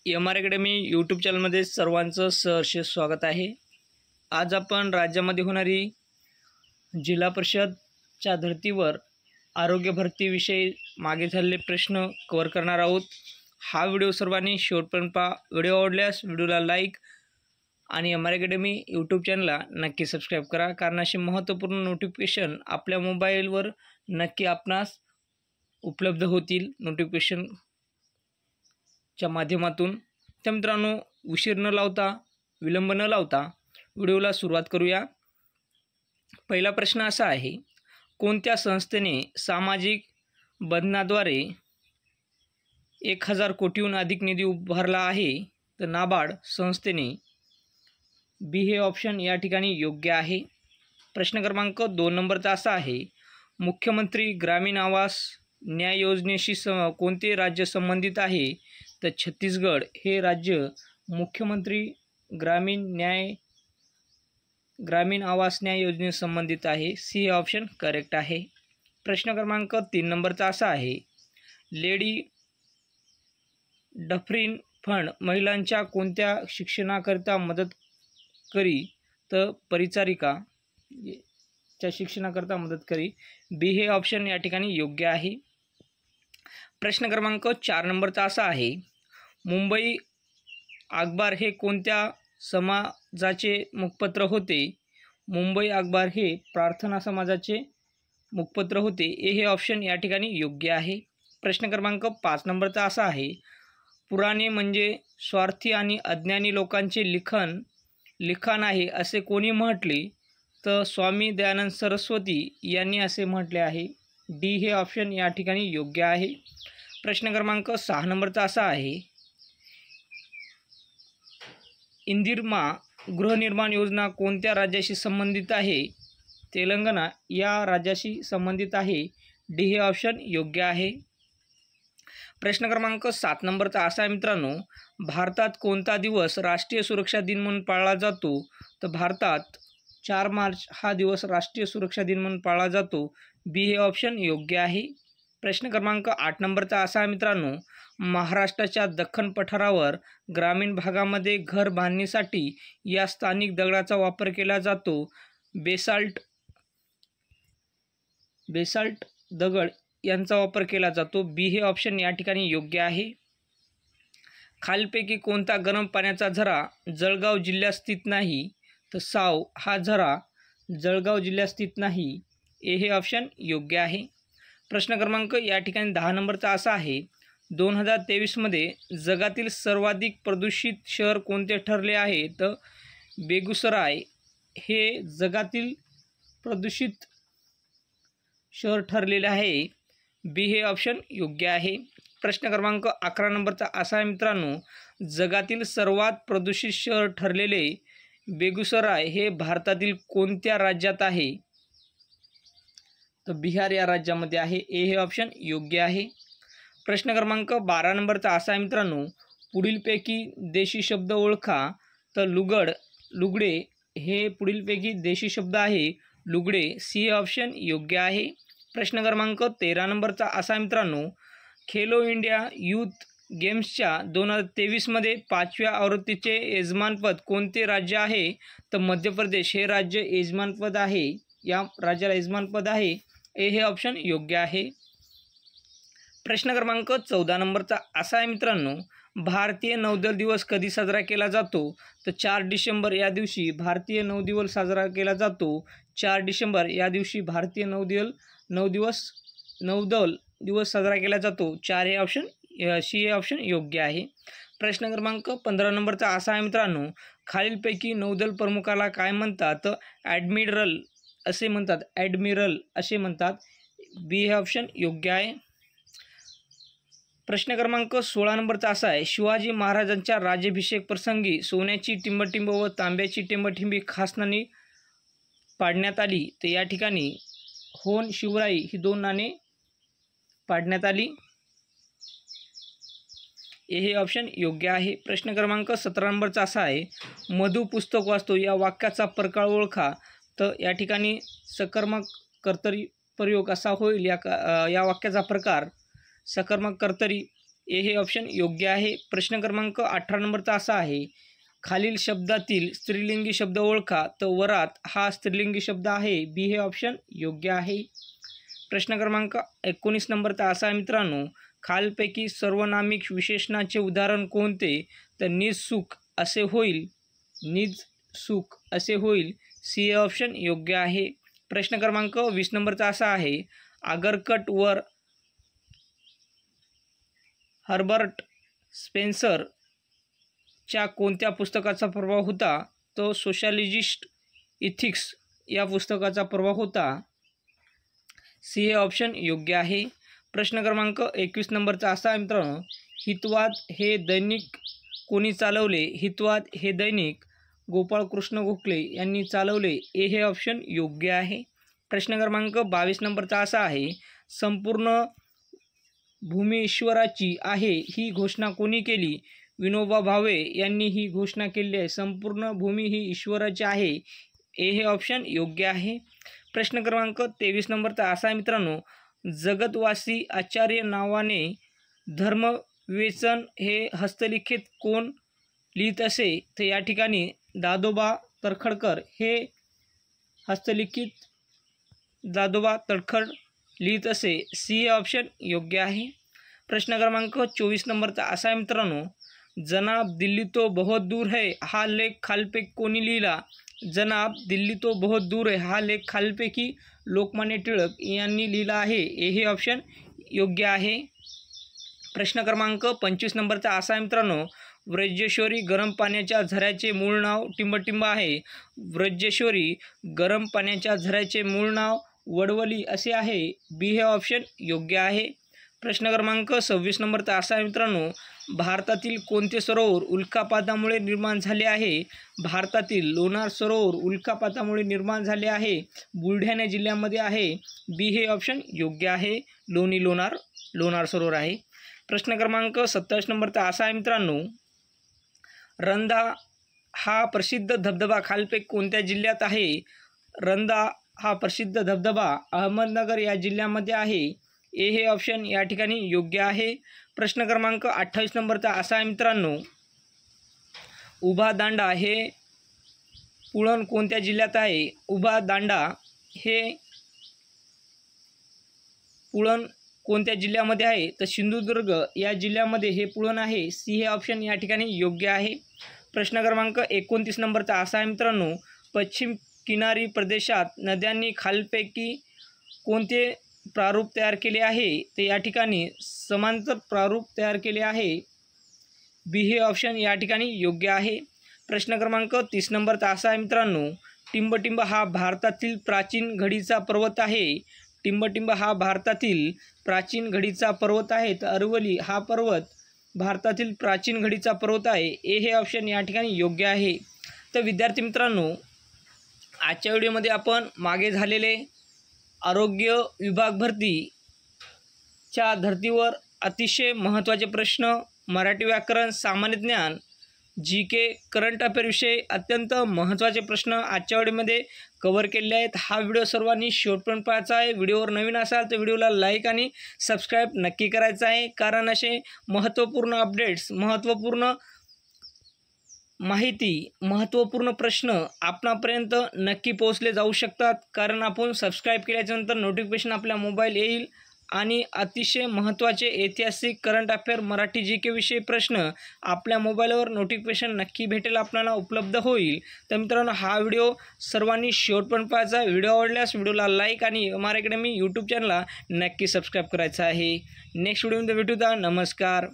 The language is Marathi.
MR अकॅडमी यूट्यूब चॅनलमध्ये सर्वांचं सहर्ष स्वागत आहे। आज आपण राज्यामध्ये होणारी जिल्हा परिषदच्या धर्तीवर आरोग्य भरतीविषयी मागे झालेले प्रश्न कव्हर करणार आहोत। हा व्हिडिओ सर्वांनी शेवटपर्यंत पहा। व्हिडिओ आवडल्यास व्हिडिओला लाईक आणि MR अकॅडमी यूट्यूब चॅनलला नक्की सबस्क्राईब करा, कारण असे महत्त्वपूर्ण नोटिफिकेशन आपल्या मोबाईलवर नक्की आपणास उपलब्ध होतील नोटिफिकेशन च्या माध्यमातून। तर मित्रांनो, उशीर न लावता विलंब न लावता व्हिडिओला सुरुवात करूया। पहिला प्रश्न असा आहे, कोणत्या संस्थेने सामाजिक बंधनाद्वारे 1000 कोटीहून अधिक निधी उभारला आहे? तर नाबार्ड संस्थेने। बी हे ऑप्शन या ठिकाणी योग्य आहे। प्रश्न क्रमांक 2 नंबरचा असा आहे, मुख्यमंत्री ग्रामीण आवास न्याय योजनेशी कोणते राज्य संबंधित आहे? तर छत्तीसगड हे राज्य मुख्यमंत्री ग्रामीण आवास न्याय योजनेशी संबंधित आहे। सी हे ऑप्शन करेक्ट आहे। प्रश्न क्रमांक 3 नंबरचा असा आहे, लेडी डफरिन फंड महिलांच्या कोणत्या शिक्षणाकरिता मदत करी? तर परिचारिका च्या शिक्षणाकरिता मदत करी। बी हे ऑप्शन या ठिकाणी योग्य आहे। प्रश्न क्रमांक 4 नंबरचा असा आहे, मुंबई अखबार हे कोणत्या समाजाचे मुखपत्र होते? मुंबई अखबार हे प्रार्थना समाजाचे मुखपत्र होते। ए हे ऑप्शन या ठिकाणी योग्य आहे। प्रश्न क्रमांक 5 नंबरचा असा आहे, पुराणे म्हणजे स्वार्थी आणि अज्ञानी लोकांचे लिखाण आहे असे कोणी म्हटले? तर स्वामी दयानंद सरस्वती यांनी असे म्हटले आहे। डी हे ऑप्शन या ठिकाणी योग्य आहे। प्रश्न क्रमांक 6 नंबरचा असा आहे, इंदिरमा गृहनिर्माण योजना कोणत्या राज्याशी संबंधित आहे? तेलंगणा या राज्याशी संबंधित आहे। डी हे ऑप्शन योग्य आहे। प्रश्न क्रमांक 7 नंबरचा असा आहे मित्रांनो, भारतात कोणता दिवस राष्ट्रीय सुरक्षा दिन म्हणून पाळला जातो? तर भारतात 4 मार्च हा दिवस राष्ट्रीय सुरक्षा दिन म्हणून पाळला जातो। बी हे ऑप्शन योग्य आहे। प्रश्न क्रमांक 8 नंबरचा असा आहे मित्रांनो, महाराष्ट्राच्या दख्खन पठारावर ग्रामीण भागामध्ये घर बांधणीसाठी या स्थानिक दगडाचा वापर केला जातो। बेसाल्ट दगड यांचा वापर केला जातो। बी हे ऑप्शन या ठिकाणी योग्य आहे। खालीलपैकी कोणता गरम पाण्याचा झरा जळगाव जिल्ह्यात स्थित नाही? तर साव हा झरा जळगाव जिल्ह्यात स्थित नाही। ए हे ऑप्शन योग्य आहे। प्रश्न क्रमांक या ठिकाणी 10 नंबरचा असा आहे, 2023 मध्ये जगातील सर्वाधिक प्रदूषित शहर कोणते ठरले आहे? तर बेगुसराय हे जगातील प्रदूषित शहर ठरलेले आहे। बी हे ऑप्शन योग्य आहे। प्रश्न क्रमांक 11 नंबरचा असा आहे मित्रांनो, जगातील सर्वात प्रदूषित शहर ठरलेले बेगुसराय हे भारतातील कोणत्या राज्यात आहे? तर बिहार या राज्यामध्ये आहे। ए हे ऑप्शन योग्य आहे। प्रश्न क्रमांक 12 नंबरचा असा आहे मित्रांनो, पुढीलपैकी देशी शब्द ओळखा। तर लुगडे हे पुढीलपैकी देशी शब्द आहे लुगडे। सी हे ऑप्शन योग्य आहे। प्रश्न क्रमांक 13 नंबरचा असा आहे मित्रांनो, खेलो इंडिया यूथ गेम्सच्या 2023 मध्ये 5व्या आवृत्तीचे यजमानपद कोणते राज्य आहे? तर मध्य प्रदेश हे राज्य यजमानपद आहे। या राज्याला यजमानपद आहे। ए हे ऑप्शन योग्य आहे। प्रश्न क्रमांक 14 नंबरचा असा आहे मित्रांनो, भारतीय नौदल दिवस कधी साजरा केला जातो? तर 4 डिसेंबर या दिवशी भारतीय नौदल साजरा केला जातो। 4 डिसेंबर या दिवशी भारतीय नौदल दिवस साजरा केला जातो। 4 हे ऑप्शन सी हे ऑप्शन योग्य आहे। प्रश्न क्रमांक 15 नंबरचा असा आहे मित्रांनो, खालीलपैकी नौदल प्रमुखाला काय म्हणतात? तर ॲडमिरल असे म्हणतात। बी हे ऑप्शन योग्य आहे। प्रश्न क्रमांक 16 नंबरचा असा आहे, शिवाजी महाराजांच्या राज्याभिषेक प्रसंगी सोन्याची टिंबटिंब व तांब्याची टिंबटिंबी खास नाणी पाडण्यात आली। तर या ठिकाणी होन शिवराई ही 2 नाणे पाडण्यात आली। ए हे ऑप्शन योग्य आहे। प्रश्न क्रमांक 17 नंबरचा असा आहे, मधु पुस्तक वाचतो या वाक्याचा प्रकार ओळखा। तर या ठिकाणी सकर्मक कर्तरी प्रयोग असा होईल। या वाक्याचा प्रकार सकर्मक कर्तरी ए हे ऑप्शन योग्य आहे. प्रश्न क्रमांक 18 नंबरचा असा आहे, खालील शब्दातील स्त्रीलिंगी शब्द ओळखा. तर वरात हा स्त्रीलिंगी शब्द आहे. बी हे ऑप्शन योग्य आहे. प्रश्न क्रमांक 19 नंबरचा असा आहे मित्रांनो, खालपैकी सर्वनामिक विशेषणाचे उदाहरण कोणते. तर निज सुख असे होईल. निज सुख असे होईल. सी हे ऑप्शन योग्य आहे. प्रश्न क्रमांक 20 नंबरचा असा आहे, आगरकट वर हर्बर्ट स्पेन्सर च्या कोणत्या पुस्तकाचा प्रभाव होता. तो सोशॅलिस्ट इथिक्स या पुस्तकाचा प्रभाव होता. सी हे ऑप्शन योग्य आहे. प्रश्न क्रमांक 21 नंबरचा असा आहे मित्रांनो, हितवाद हे दैनिक कोणी चालवले. हितवाद हे दैनिक गोपाळकृष्ण गोखले यांनी चालवले. ए हे ऑप्शन योग्य आहे. प्रश्न क्रमांक 22 नंबरचा असा आहे, संपूर्ण भूमी ईश्वराची आहे ही घोषणा कोणी केली. विनोबा भावे यांनी ही घोषणा केली आहे. संपूर्ण भूमी ही ईश्वराची आहे. ए हे ऑप्शन योग्य आहे. प्रश्न क्रमांक 23 नंबरचा असा आहे मित्रांनो, जगतवासी आचार्य नावाने धर्मविवेचन हे हस्तलिखित कोण लिहित असे. तर या ठिकाणी दादोबा तळखरकर हे हस्तलिखित दादोबा तळखर लिहित असे. सी हे ऑप्शन योग्य आहे. प्रश्न क्रमांक 24 नंबरचा असा आहे मित्रांनो, जनाब दिल्ली तो बहुत दूर है हा लेख खालपैकी कोणी लिहिला. जनाब दिल्ली तो बहुत दूर है हा लेख खालपैकी लोकमान्य टिळक यांनी लिहिला आहे. ए हे ऑप्शन योग्य आहे. प्रश्न क्रमांक 25 नंबरचा असा आहे मित्रांनो, व्रजेश्वरी गरम पाण्याच्या झऱ्याचे मूळ नाव टिंबटिंब आहे. व्रजेश्वरी गरम पाण्याच्या झऱ्याचे मूळ नाव वडवली असे आहे. बी हे ऑप्शन योग्य आहे. प्रश्न क्रमांक 26 नंबरचा असा आहे मित्रांनो, भारतातील कोणते सरोवर उल्कापातामुळे निर्माण झाले आहे. भारतातील लोणार सरोवर उल्कापातामुळे निर्माण झाले आहे. बुलढाणा जिल्ह्यामध्ये आहे. बी हे ऑप्शन योग्य आहे. लोणार सरोवर आहे. प्रश्न क्रमांक 27 नंबरचा असा आहे मित्रांनो, रंधा हा प्रसिद्ध धबधबा खालपैकी कोणत्या जिल्ह्यात आहे. रंधा हा प्रसिद्ध धबधबा अहमदनगर या जिल्ह्यामध्ये आहे. ए हे ऑप्शन या ठिकाणी योग्य आहे. प्रश्न क्रमांक 28 नंबरचा असा आहे मित्रांनो, उभा दांडा हे पुळण कोणत्या जिल्ह्यात आहे. उभा दांडा हे पुळण कोणत्या जिल्ह्यामध्ये आहे. तर सिंधुदुर्ग या जिल्ह्यामध्ये हे पुळण आहे. सी हे ऑप्शन या ठिकाणी योग्य आहे. प्रश्न क्रमांक 29 नंबरचा असा आहे मित्रांनो, पश्चिम किनारी प्रदेशात नद्यांनी खालपैकी कोणते प्रारूप तयार केले आहे. तर या ठिकाणी समांतर प्रारूप तयार केले आहे. बी हे ऑप्शन या ठिकाणी योग्य आहे. प्रश्न क्रमांक 30 नंबरचा असा आहे मित्रांनो, टिंबटिंब हा भारतातील प्राचीन घडीचा पर्वत आहे. टिंबटिंब हा भारतातील प्राचीन घडीचा पर्वत आहे. तर अरवली हा पर्वत भारतातील प्राचीन घडीचा पर्वत आहे. ए हे ऑप्शन या ठिकाणी योग्य आहे. तर विद्यार्थी मित्रांनो, आजच्या व्हिडिओमध्ये आपण मागे झालेले आरोग्य विभाग भरतीच्या धर्तीवर अतिशय महत्त्वाचे प्रश्न, मराठी व्याकरण, सामान्य ज्ञान, GK, करंट अफेअर विषयी अत्यंत महत्त्वाचे प्रश्न आजच्या व्हिडिओमध्ये कव्हर केले आहेत. हा व्हिडिओ सर्वांनी शेवटपर्यंत पाहायचा आहे. व्हिडिओवर नवीन असाल तर व्हिडिओला लाईक आणि सबस्क्राईब नक्की करायचं आहे, कारण असे महत्त्वपूर्ण अपडेट्स, महत्त्वपूर्ण माहिती, महत्त्वपूर्ण प्रश्न आपणापर्यंत नक्की पोहोचले जाऊ शकतात. कारण आपण सबस्क्राईब केल्याच्यानंतर नोटिफिकेशन आपल्या मोबाईल येईल आणि अतिशय महत्त्वाचे ऐतिहासिक, करंट अफेअर, मराठी GK विषयी प्रश्न आपल्या मोबाईलवर नोटिफिकेशन नक्की भेटेल, आपल्याला उपलब्ध होईल. तर मित्रांनो, हा व्हिडिओ सर्वांनी शेवटपर्यंत पाहायचा. व्हिडिओ आवडल्यास व्हिडिओला लाईक आणि एमआर अकॅडमी यूट्यूब चॅनलला नक्की सबस्क्राईब करायचं आहे. नेक्स्ट व्हिडिओमध्ये भेटूया. नमस्कार.